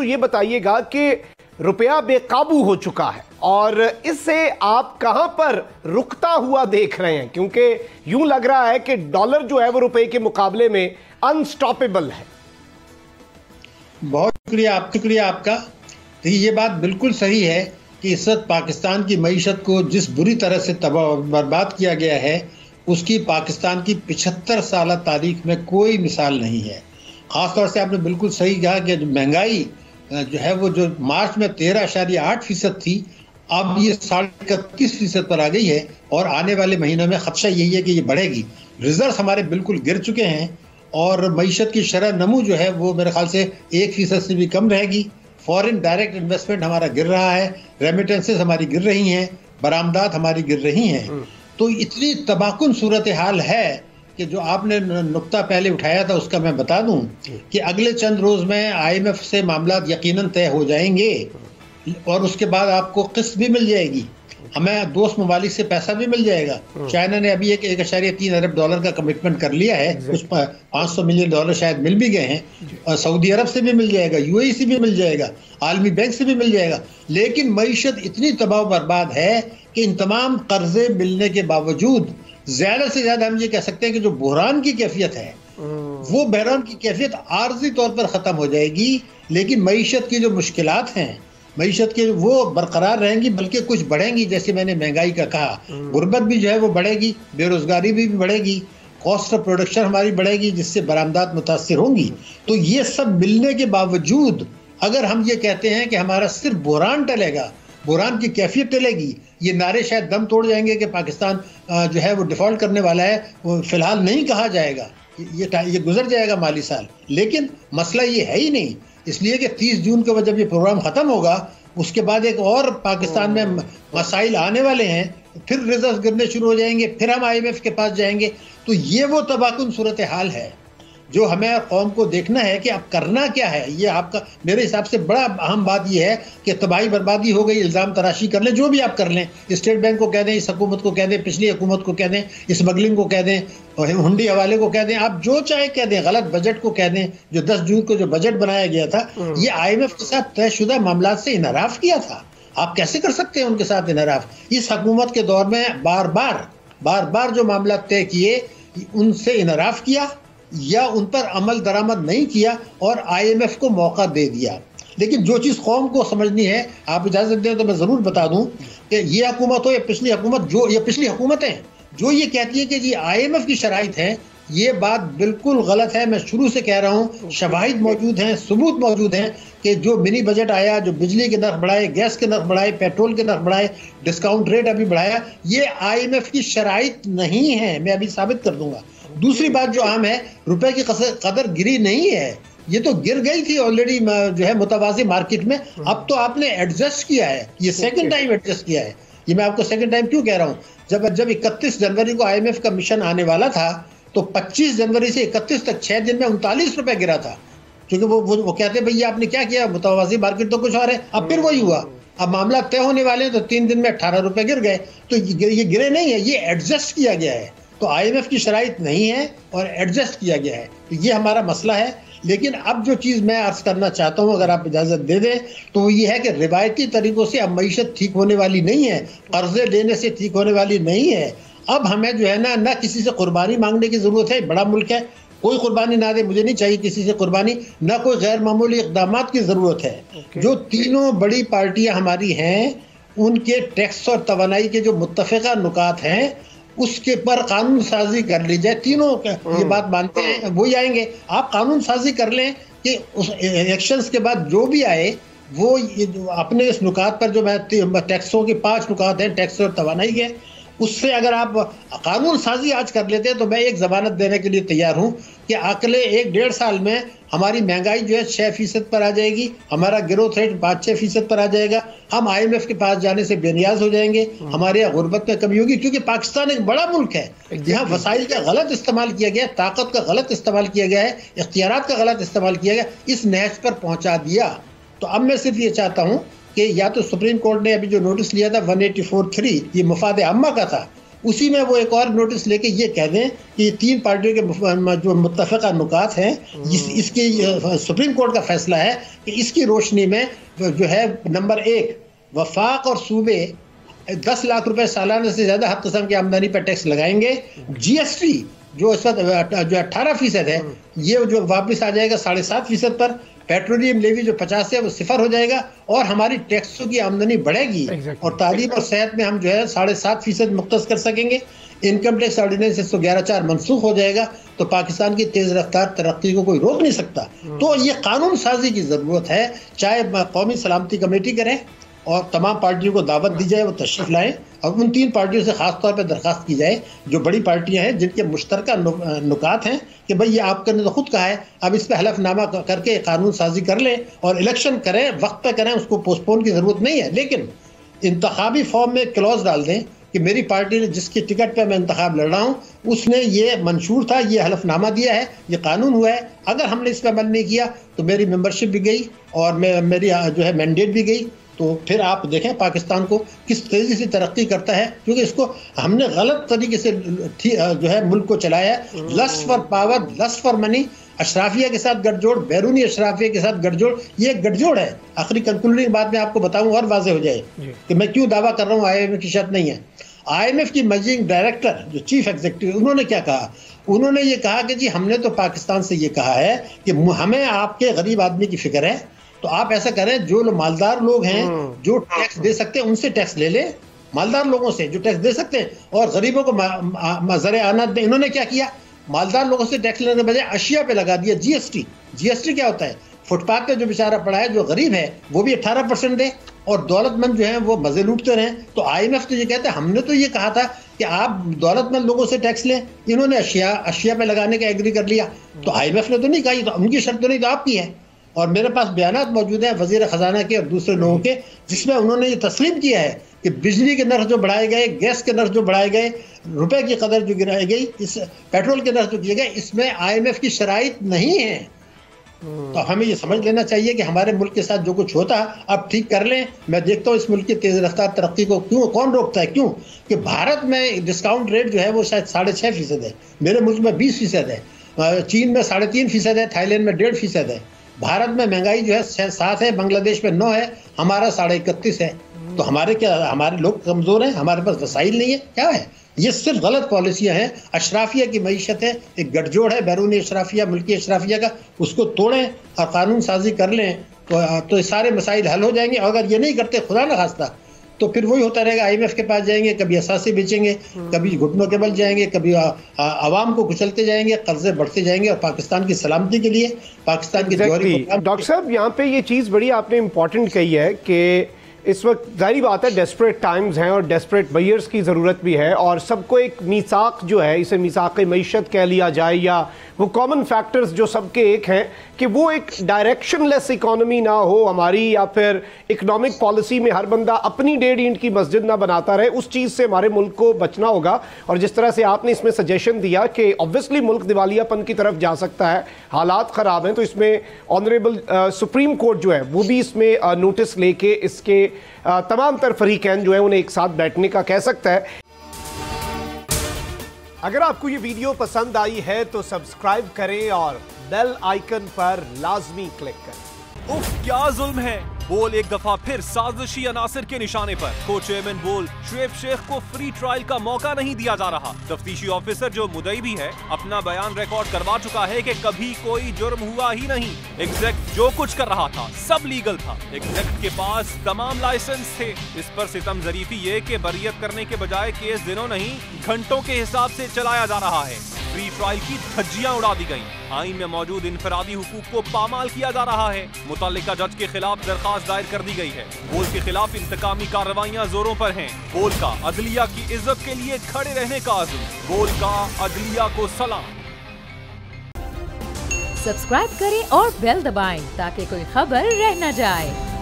तो ये बताइएगा कि रुपया बेकाबू हो चुका है और इससे आप कहां पर रुकता हुआ देख रहे हैं, क्योंकि यूं लग रहा है कि डॉलर जो है वो रुपए के मुकाबले में अनस्टॉपेबल है। बहुत शुक्रिया आपका। देखिए, ये बात बिल्कुल सही है कि इस वक्त पाकिस्तान की मईशत को जिस बुरी तरह से तबाह बर्बाद किया गया है, उसकी पाकिस्तान की 75 साल तारीख में कोई मिसाल नहीं है। ख़ासतौर से आपने बिल्कुल सही कहा कि महंगाई जो है वो जो मार्च में 13.8% थी, अब ये 31.5% पर आ गई है और आने वाले महीनों में खदशा यही है कि ये बढ़ेगी। रिजर्व हमारे बिल्कुल गिर चुके हैं और मईशत की शरह नमू जो है वो मेरे ख्याल से 1% से भी कम रहेगी। फॉरेन डायरेक्ट इन्वेस्टमेंट हमारा गिर रहा है, रेमिटेंसेस हमारी गिर रही हैं, बरामदात हमारी गिर रही हैं। तो इतनी तबाहकुन सूरत हाल है कि जो आपने नुक्ता पहले उठाया था उसका मैं बता दूं कि अगले चंद रोज़ में IMF से मामला यकीनन तय हो जाएंगे और उसके बाद आपको किस्त भी मिल जाएगी, हमें दोस्त ममालिक से पैसा भी मिल जाएगा। चाइना ने अभी 1.3 अरब डॉलर का कमिटमेंट कर लिया है, कुछ $500 मिलियन शायद मिल भी गए हैं, और सऊदी अरब से भी मिल जाएगा, UAE से भी मिल जाएगा, आलमी बैंक से भी मिल जाएगा। लेकिन मईशत इतनी तबाह बर्बाद है कि इन तमाम कर्जे मिलने के बावजूद ज़्यादा से ज़्यादा हम ये कह सकते हैं कि जो बहरान की कैफियत है वो बहरान की कैफियत आर्जी तौर पर ख़त्म हो जाएगी, लेकिन मईशत की जो मुश्किलात हैं मईशत के वो बरकरार रहेंगी, बल्कि कुछ बढ़ेंगी। जैसे मैंने महंगाई का कहा, गुर्बत भी जो है वो बढ़ेगी, बेरोजगारी भी बढ़ेगी, कॉस्ट ऑफ प्रोडक्शन हमारी बढ़ेगी, जिससे बरामदात मुतासिर होंगी। तो ये सब मिलने के बावजूद अगर हम ये कहते हैं कि हमारा सिर्फ बहरान टलेगा, बहरान की कैफियत टलेगी, ये नारे शायद दम तोड़ जाएंगे कि पाकिस्तान जो है वो डिफ़ॉल्ट करने वाला है, वो फिलहाल नहीं कहा जाएगा, ये गुजर जाएगा माली साल। लेकिन मसला ये है ही नहीं, इसलिए कि 30 जून के बाद जब ये प्रोग्राम ख़त्म होगा उसके बाद एक और पाकिस्तान में मसाइल आने वाले हैं, फिर रिजर्व गिरने शुरू हो जाएंगे, फिर हम IMF के पास जाएंगे। तो ये वो तबाहकुन सूरत हाल है जो हमें कौम को देखना है कि अब करना क्या है। ये आपका मेरे हिसाब से बड़ा अहम बात ये है कि तबाही बर्बादी हो गई, इल्ज़ाम तराशी कर लें, जो भी आप कर लें, स्टेट बैंक को कह दें, इस हुकूमत को कह दें, पिछली हुकूमत को कह दें, स्मगलिंग को कह दें, हुंडी हवाले को कह दें, आप जो चाहे कह दें, गलत बजट को कह दें, जो 10 जून को जो बजट बनाया गया था, ये IMF के साथ तयशुदा मामला से इनहराफ किया था। आप कैसे कर सकते हैं उनके साथ इनहराफ? इस हुकूमत के दौर में बार बार जो मामला तय किए उनसे इनहराफ किया या उन पर अमल दरामद नहीं किया और IMF को मौका दे दिया। लेकिन जो चीज़ कौम को समझनी है, आप इजाज़त दें तो मैं ज़रूर बता दूं कि ये हुकूमत हो या पिछली हुकूमत, जो ये पिछली हुकूमतें जो ये कहती है कि जी IMF की शराइत है, ये बात बिल्कुल गलत है। मैं शुरू से कह रहा हूँ, शवाहिद मौजूद हैं, सबूत मौजूद हैं कि जो मिनी बजट आया, जो बिजली के नर्ख बढ़ाए, गैस के नर्ख बढ़ाए, पेट्रोल के नर्ख बढ़ाए, डिस्काउंट रेट अभी बढ़ाया, ये IMF की शराइत नहीं है। मैं अभी साबित कर दूंगा। दूसरी बात जो आम है, रुपए की कदर गिरी नहीं है, ये तो गिर गई थी ऑलरेडी जो है मुतवाज़ी मार्केट में। अब तो आपने एडजस्ट किया है, ये सेकंड टाइम एडजस्ट किया है। ये मैं आपको सेकंड टाइम क्यों कह रहा हूँ, जब 31 जनवरी को IMF का मिशन आने वाला था तो 25 जनवरी से 31 तक 6 दिन में 39 रुपए गिरा था, क्योंकि वो कहते हैं भैया आपने क्या किया, मुतवाज़ी मार्केट तो कुछ और है। अब फिर वही हुआ, अब मामला तय होने वाले हैं तो 3 दिन में 18 रुपए गिर गए। तो ये गिरे नहीं है, ये एडजस्ट किया गया है। तो IMF की शराइत नहीं है और एडजस्ट किया गया है, तो ये हमारा मसला है। लेकिन अब जो चीज़ मैं अर्ज करना चाहता हूँ, अगर आप इजाज़त दे दें, तो वो ये है कि रिवायती तरीक़ों से अब मईशत ठीक होने वाली नहीं है, कर्जे लेने से ठीक होने वाली नहीं है। अब हमें जो है ना किसी से कुर्बानी मांगने की ज़रूरत है। बड़ा मुल्क है, कोई कुर्बानी ना दे, मुझे नहीं चाहिए किसी से कुर्बानी, ना कोई गैर मामूली इक़दामात की ज़रूरत है। जो तीनों बड़ी पार्टियाँ हमारी हैं, उनके टैक्स और तवानाई के जो मुत्तफ़िक़ा नुकात हैं उसके पर कानून साजी कर ली जाए। तीनों ये बात मानते हैं, वही आएंगे। आप कानून साजी कर लें कि उस इलेक्शंस के बाद जो भी आए वो अपने इस नुकात पर, जो मैं टैक्सों के 5 नुकात हैं टैक्स और तवानाई के, उससे अगर आप कानून साजी आज कर लेते हैं तो मैं एक ज़मानत देने के लिए तैयार हूँ कि अगले 1-1.5 साल में हमारी महंगाई जो है 6% पर आ जाएगी, हमारा ग्रोथ रेट 5-6% पर आ जाएगा, हम IMF के पास जाने से बेनियाज हो जाएंगे, हमारे यहाँ गुर्बत में कमी होगी। क्योंकि पाकिस्तान एक बड़ा मुल्क है, यहाँ वसाइल का गलत इस्तेमाल किया गया, ताकत का गलत इस्तेमाल किया गया है, इख्तियारात का गलत इस्तेमाल किया गया, इस नहज पर पहुँचा दिया। तो अब मैं सिर्फ ये चाहता हूँ कि या तो सुप्रीम कोर्ट ने अभी जो नोटिस लिया था 184(3), ये मुफाद अम्मा का था, उसी में वो एक और नोटिस लेके ये कह दें कि 3 पार्टियों के जो मुत्तफ़िक़ा नुकात हैं, इसकी सुप्रीम कोर्ट का फैसला है कि इसकी रोशनी में जो है नंबर 1 वफाक और सूबे 10 लाख रुपए सालाना से ज़्यादा हर किस्म की आमदनी पर टैक्स लगाएंगे। GST जो इस वक्त जो 18% है, ये जो वापस आ जाएगा 7.5% पर। पेट्रोलियम लेवी जो 50 है वो 0 हो जाएगा और हमारी टैक्सों की आमदनी बढ़ेगी और तालीम और सेहत में हम जो है 7.5% मुख्तस कर सकेंगे। इनकम टैक्स ऑर्डिनेंस 111(4) मनसूख हो जाएगा तो पाकिस्तान की तेज रफ्तार तरक्की को कोई रोक नहीं सकता। तो ये कानून साजी की ज़रूरत है, चाहे कौमी सलामती कमेटी करें और तमाम पार्टियों को दावत दी जाए, वो तशरीफ लाएं और उन 3 पार्टियों से खास तौर पर दरख्वास्त की जाए जो बड़ी पार्टियां हैं जिनके मुश्तरका नुकात हैं कि भाई ये आपने तो खुद कहा है, अब इस पर हलफनामा करके कानून साजी कर लें और इलेक्शन करें, वक्त पे करें, उसको पोस्टपोन की ज़रूरत नहीं है। लेकिन इंतखाबी फॉर्म में क्लॉज डाल दें कि मेरी पार्टी ने जिसकी टिकट पर मैं इंतखाब लड़ रहा हूँ उसने ये मंशूर था, ये हलफनामा दिया है, ये कानून हुआ है, अगर हमने इस पर अमल नहीं किया तो मेरी मेंबरशिप भी गई और मेरी जो है मैंडेट भी गई। तो फिर आप देखें पाकिस्तान को किस तेज़ी से तरक्की करता है, क्योंकि इसको हमने गलत तरीके से जो है मुल्क को चलाया है। Lust for power, lust for money, अशराफिया के साथ गठजोड़, बैरूनी अशराफिया के साथ गठजोड़, ये एक गठजोड़ है। आखिरी कंक्लूडिंग बात मैं आपको बताऊं और वाज़ेह हो जाए कि मैं क्यों दावा कर रहा हूँ IMF की शर्त नहीं है। IMF की मैनेजिंग डायरेक्टर जो चीफ एग्जीक्यूटिव, उन्होंने क्या कहा? उन्होंने ये कहा कि जी हमने तो पाकिस्तान से ये कहा है कि हमें आपके गरीब आदमी की फिक्र है, तो आप ऐसा करें जो मालदार लोग हैं जो टैक्स दे सकते हैं उनसे टैक्स ले लें, मालदार लोगों से जो टैक्स दे सकते हैं, और गरीबों को मज़र आना दें। इन्होंने क्या किया? मालदार लोगों से टैक्स लेने के बजाय अशिया पे लगा दिया GST। GST क्या होता है? फुटपाथ पे जो बेचारा पड़ा है, जो गरीब है, वो भी 18% दे और दौलतमंद जो है वो मजे लूटते रहें। तो IMF तो ये कहते हैं हमने तो ये कहा था कि आप दौलतमंद लोगों से टैक्स लें, इन्होंने अशिया पे लगाने का एग्री कर लिया। तो IMF ने तो नहीं कहा, तो उनकी शर्त तो नहीं, तो आपकी है। और मेरे पास बयानात मौजूद हैं वज़ीर ख़जाना के और दूसरे लोगों के, जिसमें उन्होंने ये तस्लीम किया है कि बिजली के नर्ख जो बढ़ाए गए, गैस के नर्ख जो बढ़ाए गए, रुपए की कदर जो गिराई गई, इस पेट्रोल के नर्ख जो किए गए, इसमें IMF की शराइत नहीं है। तो हमें ये समझ लेना चाहिए कि हमारे मुल्क के साथ जो कुछ होता है अब ठीक कर लें। मैं देखता हूँ इस मुल्क की तेज़ रफ्तार तरक्की को कौन रोकता है? क्यों कि भारत में डिस्काउंट रेट जो है वो शायद 6.5% है, मेरे मुल्क में 20% है, चीन में 3.5% है, थाईलैंड में 1.5% है। भारत में महंगाई जो है 7 है, बांग्लादेश में 9 है, हमारा 31.5 है। तो हमारे लोग कमज़ोर हैं, हमारे पास वसाइल नहीं है, क्या है? ये सिर्फ गलत पॉलिसियां हैं। अशराफिया की मईशत है, एक गठजोड़ है बैरूनी अशराफिया, मुल्की अशराफिया का, उसको तोड़ें और कानून साजी कर लें तो सारे मसाइल हल हो जाएंगे। अगर ये नहीं करते, खुदा न खास्ता, तो फिर वही होता रहेगा, IMF के पास जाएंगे, कभी असासे बेचेंगे, कभी घुटनों के बल जाएंगे, कभी आवाम को कुचलते जाएंगे, कर्जे बढ़ते जाएंगे और पाकिस्तान की सलामती के लिए, पाकिस्तान की डॉक्टर साहब यहाँ पे ये चीज़ बड़ी आपने इम्पोर्टेंट कही है कि इस वक्त जाहिर बात है डेस्परेट टाइम्स हैं और डेस्परेट बायर्स की ज़रूरत भी है और सबको एक मीसाक जो है, इसे मीसाक मईशत कह लिया जाए या वो कॉमन फैक्टर्स जो सबके एक हैं कि वो एक डायरेक्शनलेस इकॉनमी ना हो हमारी, या फिर इकोनॉमिक पॉलिसी में हर बंदा अपनी 1.5 ईंट की मस्जिद ना बनाता रहे, उस चीज़ से हमारे मुल्क को बचना होगा। और जिस तरह से आपने इसमें सजेशन दिया कि ऑब्वियसली मुल्क दिवालियापन की तरफ जा सकता है, हालात ख़राब हैं, तो इसमें ऑनरेबल सुप्रीम कोर्ट जो है वो भी इसमें नोटिस लेके इसके तमाम तर फरीकैन जो है उन्हें एक साथ बैठने का कह सकता है। अगर आपको ये वीडियो पसंद आई है तो सब्सक्राइब करें और बेल आइकन पर लाजमी क्लिक करें। उफ क्या जुल्म है, बोल एक दफा फिर साजिशी अनासिर के निशाने पर। को चेयरमैन बोल शुएब शेख को फ्री ट्रायल का मौका नहीं दिया जा रहा। तफ्तीशी ऑफिसर जो मुदई भी है अपना बयान रिकॉर्ड करवा चुका है कि कभी कोई जुर्म हुआ ही नहीं। एग्जैक्ट जो कुछ कर रहा था सब लीगल था, एग्जैक्ट के पास तमाम लाइसेंस थे। इस पर सितम जरीफी ये कि बरियत करने के बजाय केस दिनों नहीं घंटों के हिसाब से चलाया जा रहा है। फ्री ट्रायल की धज्जियां उड़ा दी गयी। आईन में मौजूद इनफरादी हुकूक को पामाल किया जा रहा है। मुतल्लिका जज के खिलाफ दरखास्त दायर कर दी गई है। बोल के खिलाफ इंतकामी कार्रवाइयां जोरों पर हैं। बोल का अदलिया की इज्जत के लिए खड़े रहने का अज़्म। बोल का अदलिया को सलाम। सब्सक्राइब करें और बेल दबाएं ताकि कोई खबर रह न जाए।